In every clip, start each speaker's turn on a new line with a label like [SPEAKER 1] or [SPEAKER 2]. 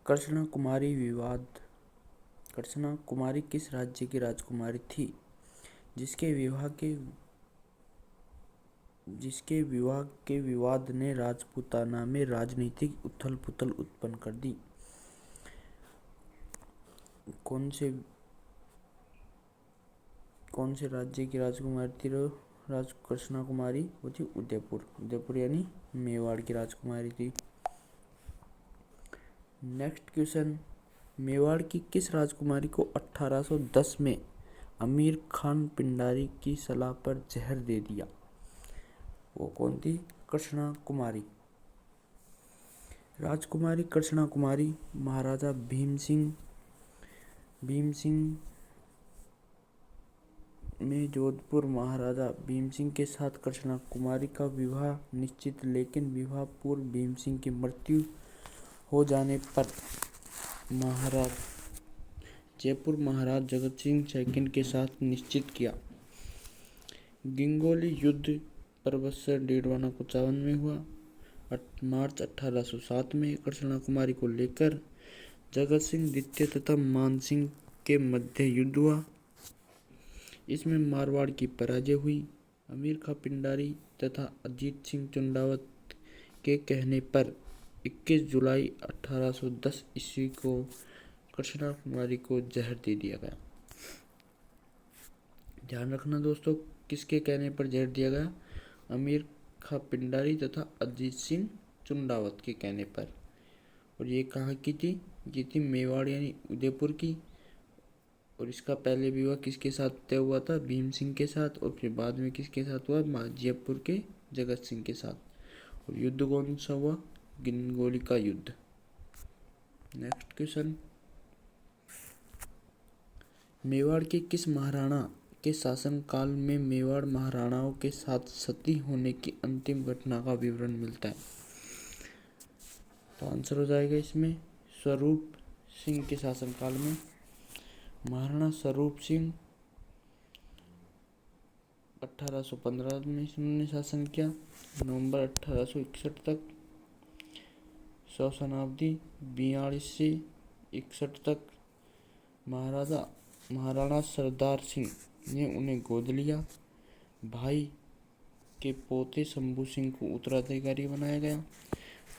[SPEAKER 1] कृष्णा कुमारी विवाद। कृष्णा कुमारी किस राज्य की राजकुमारी थी जिसके विवाह के विवाद ने राजपूताना में राजनीतिक उथल-पुथल उत्पन्न कर दी? कौन से राज्य की राजकुमारी थी कृष्णा कुमारी? वो थी उदयपुर यानी मेवाड़ की राजकुमारी थी। नेक्स्ट क्वेश्चन, मेवाड़ की किस राजकुमारी को 1810 में अमीर खान पिंडारी की सलाह पर जहर दे दिया? वो कौन थी? कृष्णा कुमारी। राजकुमारी कृष्णा कुमारी महाराजा भीम सिंह में जोधपुर महाराजा भीम सिंह के साथ कृष्णा कुमारी का विवाह निश्चित, लेकिन विवाह पूर्व भीम सिंह की मृत्यु हो जाने पर जयपुर महाराज जगत सिंह सेकंड के साथ निश्चित किया। गिंगोली युद्ध परबत्सर डेढ़वाना कुचावन में हुआ। मार्च 1807 में कृष्णा कुमारी को लेकर जगत सिंह द्वितीय तथा मान सिंह के मध्य युद्ध हुआ। इसमें मारवाड़ की पराजय हुई। अमीर खां पिंडारी तथा अजीत सिंह चुंडावत के कहने पर 21 जुलाई 1810 ईस्वी को कृष्णा कुमारी को जहर दे दिया गया। ध्यान रखना दोस्तों, किसके कहने पर जहर दिया गया? अमीर खां पिंडारी तथा अजीत सिंह चुंडावत के कहने पर। और ये कहाँ की थी? ये थी मेवाड़ यानी उदयपुर की। और इसका पहले विवाह किसके साथ तय हुआ था? भीम सिंह के साथ। और फिर बाद में किसके साथ हुआ? जयपुर के जगत सिंह के साथ। और युद्ध कौन सा हुआ? गिंगोली का युद्ध। नेक्स्ट क्वेश्चन, मेवाड़ के किस महाराणा के शासन काल में मेवाड़ महाराणाओं के साथ सती होने की अंतिम घटना का विवरण मिलता है? तो आंसर हो जाएगा इसमें स्वरूप सिंह के शासन काल में। महाराणा स्वरूप सिंह 1815 में इन्होंने शासन किया, नवंबर 1861 तक। शताब्दी 42 से 61 तक। महाराणा सरदार सिंह ने उन्हें गोद लिया। भाई के पोते शंभू सिंह को उत्तराधिकारी बनाया गया।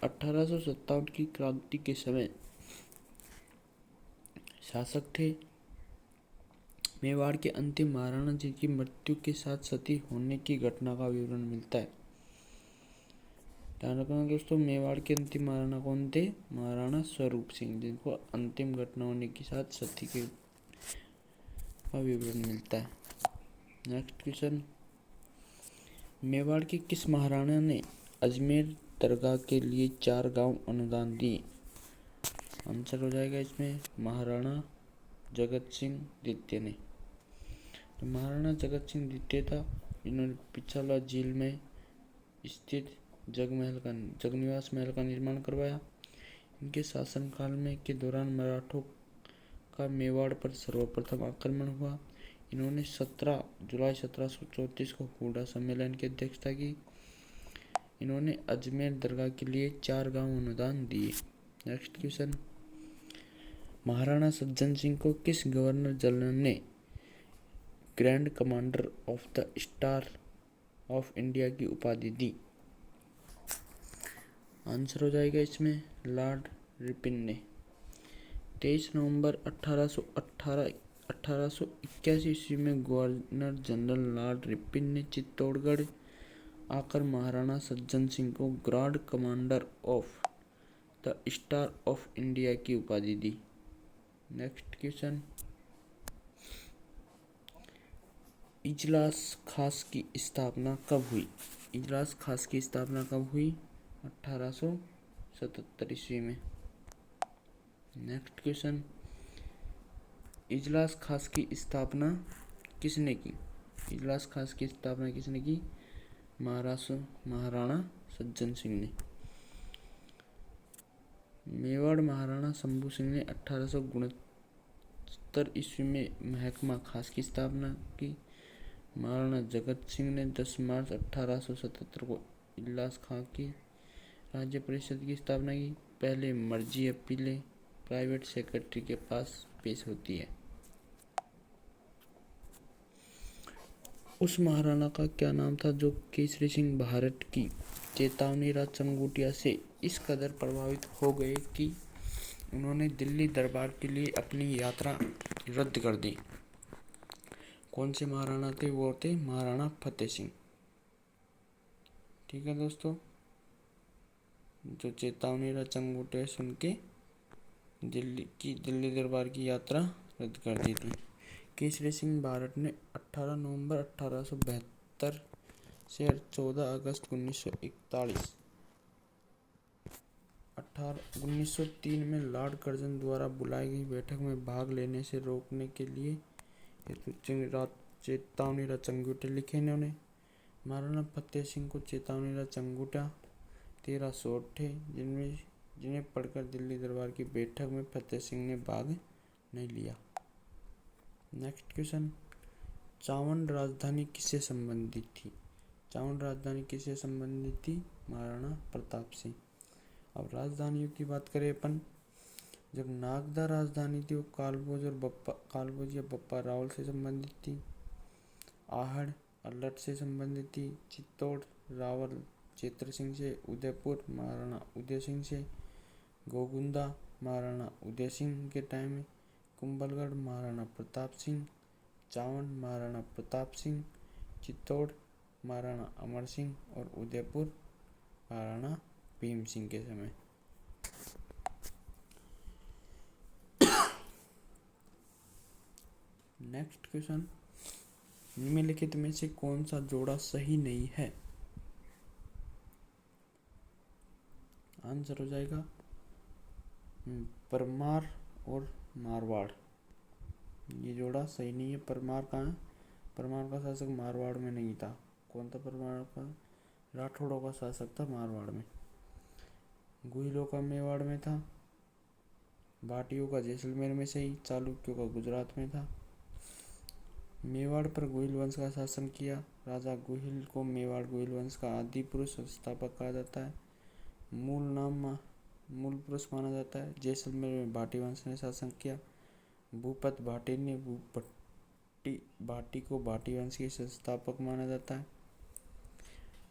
[SPEAKER 1] 1857 की क्रांति के समय शासक थे। मेवाड़ के अंतिम महाराणा जी की मृत्यु के साथ सती होने की घटना का विवरण मिलता है। ध्यान रखना दोस्तों, मेवाड़ के अंतिम महाराणा कौन थे? महाराणा स्वरूप सिंह, जिनको अंतिम घटना होने के साथ सती के का विवरण मिलता है। नेक्स्ट क्वेश्चन, मेवाड़ के किस महाराणा ने अजमेर दरगाह के लिए 4 गांव अनुदान दिए? आंसर हो जाएगा इसमें महाराणा जगत सिंह द्वितीय ने। तो महाराणा जगत सिंह द्वितीय था, इन्होंने पिछला झील में स्थित जगनिवास महल का निर्माण करवाया। इनके शासनकाल में के दौरान मराठों का मेवाड़ पर सर्वप्रथम आक्रमण हुआ। इन्होंने 17 जुलाई 1734 को हुडा सम्मेलन की अध्यक्षता की। इन्होंने अजमेर दरगाह के लिए 4 गांव अनुदान दिए। नेक्स्ट क्वेश्चन, महाराणा सज्जन सिंह को किस गवर्नर जनरल ने grand commander of the star of India की उपाधि दी? आंसर हो जाएगा इसमें लॉर्ड रिपन ने। 23 नवंबर 1881 ईस्वी में गवर्नर जनरल लॉर्ड रिपन ने चित्तौड़गढ़ आकर महाराणा सज्जन सिंह को grand commander of the star of India की उपाधि दी। नेक्स्ट क्वेश्चन, इजलास खास की स्थापना कब हुई? इजलास खास की स्थापना कब हुई? 1877 ईस्वी में। नेक्स्ट क्वेश्चन, इजलास खास की स्थापना किसने की? इजलास खास की स्थापना किसने की? महाराणा सज्जन सिंह ने। मेवाड़ महाराणा शंभू सिंह ने 1869 ईस्वी में महकमा खास की स्थापना की। महाराणा जगत सिंह ने 10 मार्च 1877 को इजलास खां की राज्य परिषद की स्थापना की। पहले मर्जी अपीलें प्राइवेट सेक्रेटरी के पास पेश होती है। उस महाराणा का क्या नाम था जो केसरी सिंह भारत की चेतावनी राज चंगोटिया से इस कदर प्रभावित हो गए कि उन्होंने दिल्ली दरबार के लिए अपनी यात्रा रद्द कर दी। कौन से महाराणा थे? वो थे महाराणा फतेह सिंह। ठीक है दोस्तों, जो चेतावनी राज चंगोटिया सुन के दिल्ली दरबार की यात्रा रद्द कर दी थी। केसरी सिंह भारत ने 18 नवंबर 1872 से 14 अगस्त 1941 1903 में लॉर्ड कर्जन द्वारा बुलाई गई बैठक में भाग लेने से रोकने के लिए चेतावनी राज चंगोटिया लिखे इन्होंने। महाराणा फतेह सिंह को चेतावनी राज चंगोटिया 13 शोट थे, जिन्हें पढ़कर दिल्ली दरबार की बैठक में फतेह सिंह ने भाग नहीं लिया। नेक्स्ट क्वेश्चन, चावंड राजधानी किससे संबंधित थी? चावंड राजधानी किससे संबंधित थी? महाराणा प्रताप सिंह। अब राजधानियों की बात करें अपन, जब नागदा राजधानी थी वो कालभोज या बप्पा रावल से संबंधित थी। आहड़ अल्लट से संबंधित थी। चित्तौड़ रावल चेत्र सिंह से। उदयपुर महाराणा उदय सिंह से। गोगुंदा महाराणा उदय सिंह के टाइम में। कुंभलगढ़ महाराणा प्रताप सिंह। चावंड महाराणा प्रताप सिंह। चित्तौड़ महाराणा अमर सिंह और उदयपुर महाराणा भीम सिंह के समय। नेक्स्ट क्वेश्चन, निम्नलिखित में से कौन सा जोड़ा सही नहीं है? आंसर हो जाएगा परमार और मारवाड़। ये जोड़ा सही नहीं है। परमार कहाँ है? परमार का शासक मारवाड़ में नहीं था। कौन था परमार का? राठौड़ों का शासक था मारवाड़ में। गुहिलों का मेवाड़ में था। भाटियों का जैसलमेर में सही। चालुक्यों का गुजरात में था। मेवाड़ पर गुहिल वंश का शासन किया। राजा गुहिल को मेवाड़ गुहिल वंश का आदि पुरुष संस्थापक कहा जाता है। मूल पुरुष माना जाता है। जैसलमेर में भाटी वंश ने शासन किया। भूपत भाटी ने भाटी को भाटी वंश के संस्थापक माना जाता है।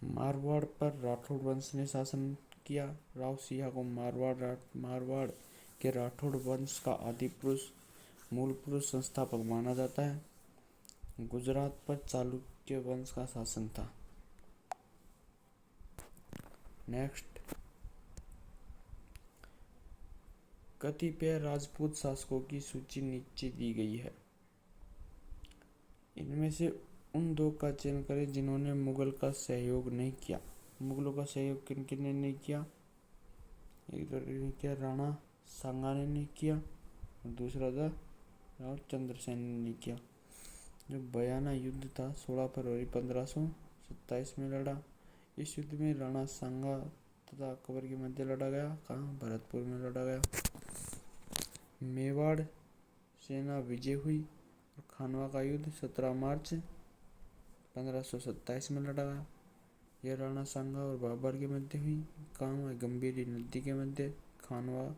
[SPEAKER 1] मारवाड़ पर राठौड़ वंश ने शासन किया। राव सिंह को मारवाड़ के राठौड़ वंश का आदि पुरुष मूल पुरुष संस्थापक माना जाता है। गुजरात पर चालुक्य वंश का शासन था। नेक्स्ट, कतिपय राजपूत शासकों की सूची नीचे दी गई है। इनमें से उन दो का चयन करें जिन्होंने मुगल का सहयोग नहीं किया। मुगलों का सहयोग किन किन ने नहीं किया? एक तो नहीं किया, राणा सांगा ने नहीं किया और दूसरा था राव चंद्रसेन ने नहीं किया। जो बयाना युद्ध था 16 फरवरी 1527 में लड़ा। इस युद्ध में राणा सांगा तथा अकबर के मध्य लड़ा गया। कहाँ? भरतपुर में लड़ा गया। मेवाड़ सेना विजय हुई और खानवा का युद्ध 17 मार्च 1527 में लड़ा गया। यह राणा सांगा और बाबर के मध्य हुई। कहाँ है? गंभीरी नदी के मध्य खानवा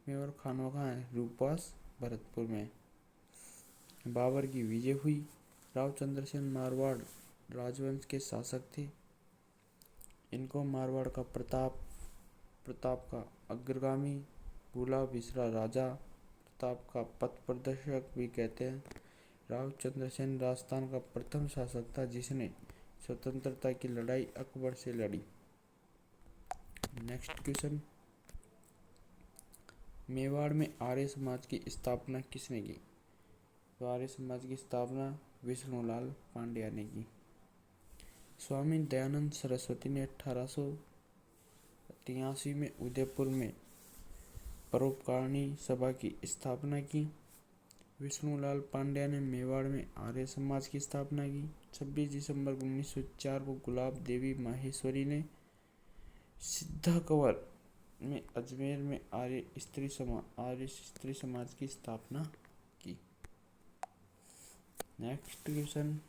[SPEAKER 1] में। और खानवा कहाँ है? रूपवास भरतपुर में। बाबर की विजय हुई। राव चंद्रसेन मारवाड़ राजवंश के शासक थे। इनको मारवाड़ का प्रताप का अग्रगामी, भूला बिसरा राजा, प्रताप का पथ प्रदर्शक भी कहते हैं। राव चंद्रसेन राजस्थान का प्रथम शासक था जिसने स्वतंत्रता की लड़ाई अकबर से लड़ी। नेक्स्ट क्वेश्चन, मेवाड़ में आर्य समाज की स्थापना किसने की? तो आर्य समाज की स्थापना विष्णुलाल पांड्या ने की। स्वामी दयानंद सरस्वती ने 1883 में उदयपुर में परोपकारिणी सभा की स्थापना की। विष्णुलाल पांड्या ने मेवाड़ में आर्य समाज की स्थापना की। 26 दिसंबर 1904 को गुलाब देवी माहेश्वरी ने सिद्धाकवर में अजमेर में आर्य स्त्री समाज की स्थापना की। नेक्स्ट क्वेश्चन,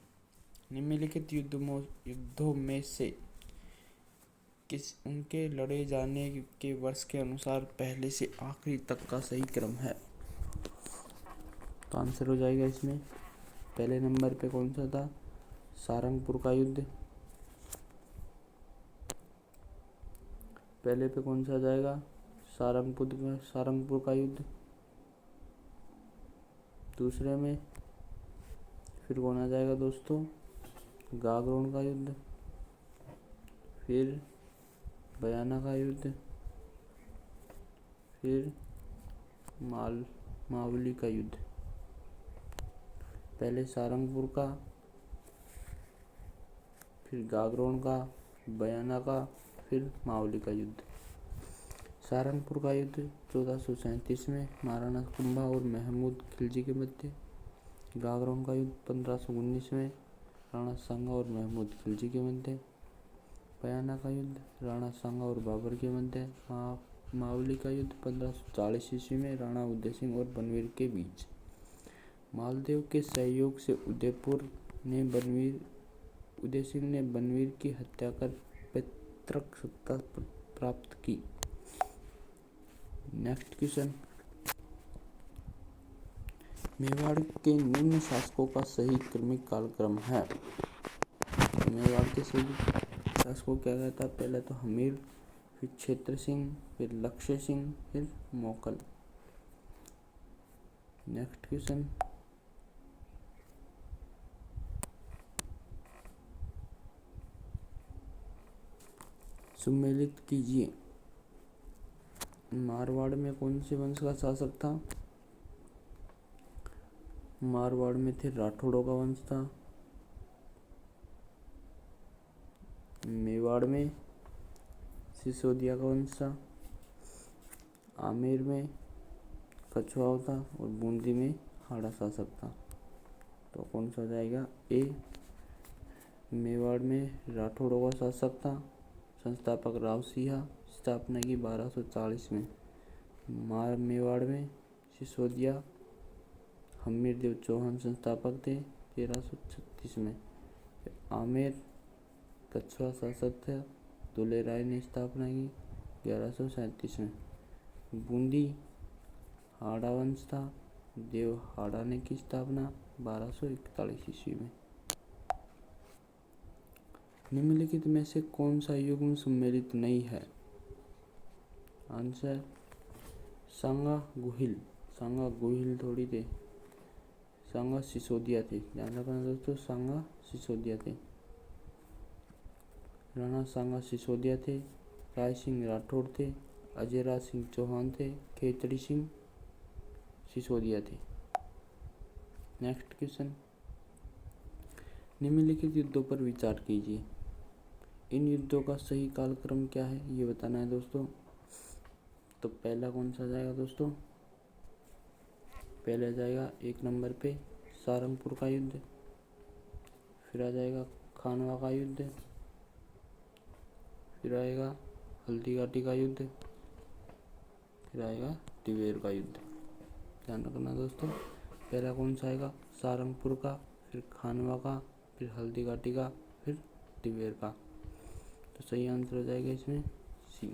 [SPEAKER 1] निम्नलिखित युद्धों में से उनके लड़े जाने के वर्ष के अनुसार पहले से आखिरी तक का सही क्रम है। तो आंसर हो जाएगा इसमें पहले नंबर पे कौन सा था, सारंगपुर का युद्ध। पहले पे कौन सा जाएगा, सारंगपुर का युद्ध। दूसरे में फिर कौन आ जाएगा दोस्तों, गागरोन का युद्ध। फिर बयाना का युद्ध। फिर मावली का युद्ध। पहले सारंगपुर का, फिर गागरोन का, बयाना का, फिर मावली का युद्ध। सारंगपुर का युद्ध 1437 में महाराणा कुंभा और महमूद खिलजी के मध्य। गागरोन का युद्ध 1519 में राणा सांगा और महमूद खिलजी के मध्य। बयाना का युद्ध राणा सांगा और बाबर के मध्य। मावली का युद्ध 1540 ईस्वी में राणा उदय सिंह और बनवीर के बीच। मालदेव के सहयोग से उदय सिंह ने बनवीर की हत्या कर पैतृक सत्ता प्राप्त की। नेक्स्ट क्वेश्चन, मेवाड़ के निम्न शासकों का सही क्रमिक कालक्रम है। मेवाड़ के सही शासकों क्या कहता है, पहले तो हमीर, फिर क्षेत्र सिंह, फिर लक्ष्य सिंह, फिर मोकल। नेक्स्ट क्वेश्चन, सुमेलित कीजिए। मारवाड़ में कौन से वंश का शासक था, मारवाड़ में थे राठौड़ों का वंश था। मेवाड़ में सिसोदिया का वंश था। आमेर में कछुआ था और बूंदी में हाड़ा शासक था। तो कौन सा जाएगा, ए। मेवाड़ में राठौड़ों का शासक था। संस्थापक राव सिंह, स्थापना की 1240 में। मेवाड़ में सिसोदिया हमीर देव चौहान संस्थापक थे 1336 में। आमेर कछुआ शासक था, दुले राय ने स्थापना की 1137 में। बूंदी हाड़ा वंश था, देव हाड़ा ने की स्थापना 1241 ईस्वी में। निम्नलिखित में से कौन सा युग्म सम्मिलित नहीं है, आंसर सांगा गुहिल थोड़ी थे, सांगा सिसोदिया थे। ध्यान रखना दोस्तों, सांगा सिसोदिया थे। राणा सांगा सिसोदिया थे, राय सिंह राठौड़ थे, अजयराज सिंह चौहान थे, खेतड़ी सिंह सिसोदिया थे। नेक्स्ट क्वेश्चन, निम्नलिखित युद्धों पर विचार कीजिए। इन युद्धों का सही कालक्रम क्या है, ये बताना है दोस्तों। तो पहला कौन सा जाएगा दोस्तों, पहले जाएगा एक नंबर पे सारंगपुर का युद्ध। फिर आ जाएगा खानवा का युद्ध। फिर आएगा हल्दीघाटी का युद्ध। फिर आएगा टिवेर का युद्ध। ध्यान रखना दोस्तों, पहला कौन सा आएगा, सारंगपुर का, फिर खानवा का, फिर हल्दीघाटी का, फिर टिवेर का। तो सही आंसर हो जाएगा इसमें सी।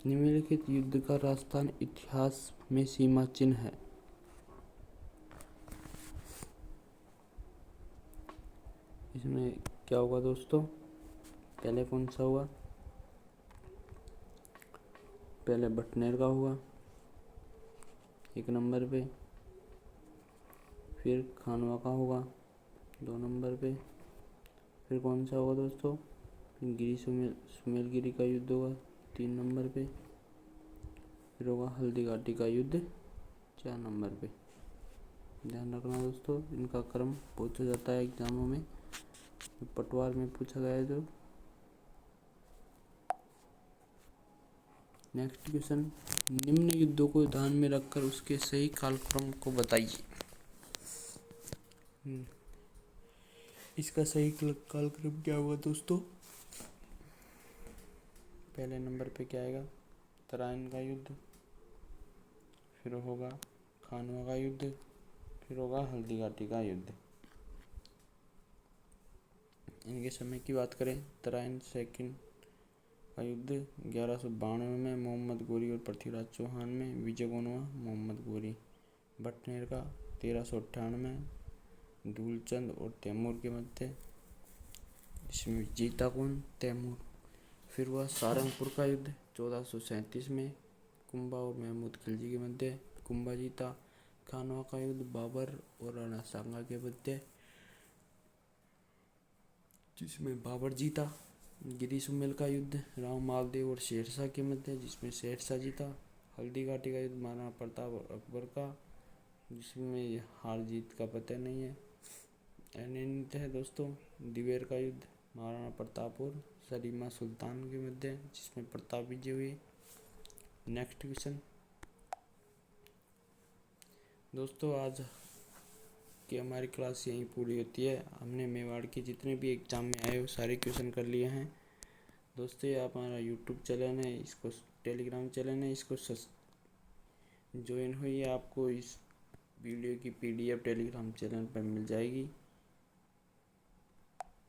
[SPEAKER 1] निम्नलिखित युद्ध का राजस्थान इतिहास में सीमा चिन्ह है। इसमें क्या होगा दोस्तों, पहले कौन सा हुआ, पहले बटनेर का हुआ एक नंबर पे। फिर खानवा का होगा 2 नंबर पे। फिर कौन सा होगा दोस्तों, सुमेलगिरी का युद्ध होगा 3 नंबर पे। फिर होगा हल्दीघाटी का युद्ध 4 नंबर पे। ध्यान रखना दोस्तों, इनका क्रम पूछा जाता है एग्जामों में, पटवार में पूछा गया है जो। नेक्स्ट क्वेश्चन, निम्न युद्धों को ध्यान में रखकर उसके सही कालक्रम को बताइए। इसका सही कालक्रम क्या होगा दोस्तों, पहले नंबर पे क्या आएगा, तराइन का युद्ध। फिर होगा खानवा का युद्ध। फिर होगा हल्दीघाटी का युद्ध। इनके समय की बात करें, तराइन सेकंड का युद्ध 1192 में मोहम्मद गोरी और पृथ्वीराज चौहान में विजय कौन हुआ? मोहम्मद गोरी। बटनेर का 1398 में धूलचंद और तैमूर के मध्य, इसमें जीता कौन? तैमूर। फिर हुआ सारंगपुर का युद्ध 1437 में कुंभा और महमूद खिलजी के मध्य, कुंभा जीता। खानवा का युद्ध बाबर और राणा सांगा के मध्य, जिसमें बाबर जीता। गिरी सुमेल का युद्ध राव मालदेव और शेरशाह के मध्य, जिसमें शेरशाह जीता। हल्दी घाटी का युद्ध महाराणा प्रताप और अकबर का, जिसमें हार जीत का पता नहीं है, अनिर्णित है दोस्तों। दिवेर का युद्ध महाराणा प्रताप और सलीमा सुल्तान के मध्य, जिसमें प्रताप विजय हुए। नेक्स्ट क्वेश्चन दोस्तों, आज की हमारी क्लास यहीं पूरी होती है। हमने मेवाड़ के जितने भी एग्ज़ाम में आए वो सारे क्वेश्चन कर लिए हैं दोस्तों। ये आप हमारा यूट्यूब चैनल है, इसको टेलीग्राम चैनल है, इसको ज्वाइन हुई, आपको इस वीडियो की PDF टेलीग्राम चैनल पर मिल जाएगी।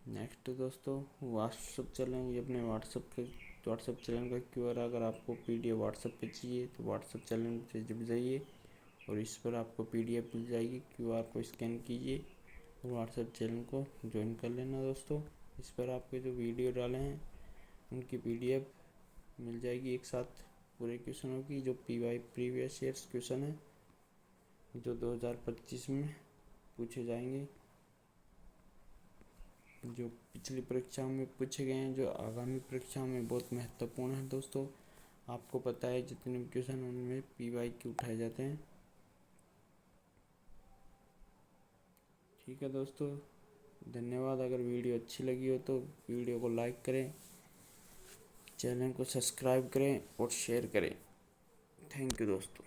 [SPEAKER 1] नेक्स्ट दोस्तों, व्हाट्सअप चैनल, ये अपने व्हाट्सअप चैनल का QR, अगर आपको PDF व्हाट्सअप पे चाहिए तो व्हाट्सअप चैनल से जुड़ जाइए और इस पर आपको PDF मिल जाएगी। QR को स्कैन कीजिए और व्हाट्सएप चैनल को ज्वाइन कर लेना दोस्तों। इस पर आपके जो वीडियो डाले हैं उनकी PDF मिल जाएगी एक साथ, पूरे क्वेश्चनों की, जो प्रीवियस ईयर्स क्वेश्चन है जो 2025 में पूछे जाएंगे, जो पिछली परीक्षाओं में पूछे गए हैं, जो आगामी परीक्षाओं में बहुत महत्वपूर्ण है दोस्तों। आपको पता है जितने भी क्वेश्चन उनमें PYQ उठाए जाते हैं। ठीक है दोस्तों, धन्यवाद। अगर वीडियो अच्छी लगी हो तो वीडियो को लाइक करें, चैनल को सब्सक्राइब करें और शेयर करें। थैंक यू दोस्तों।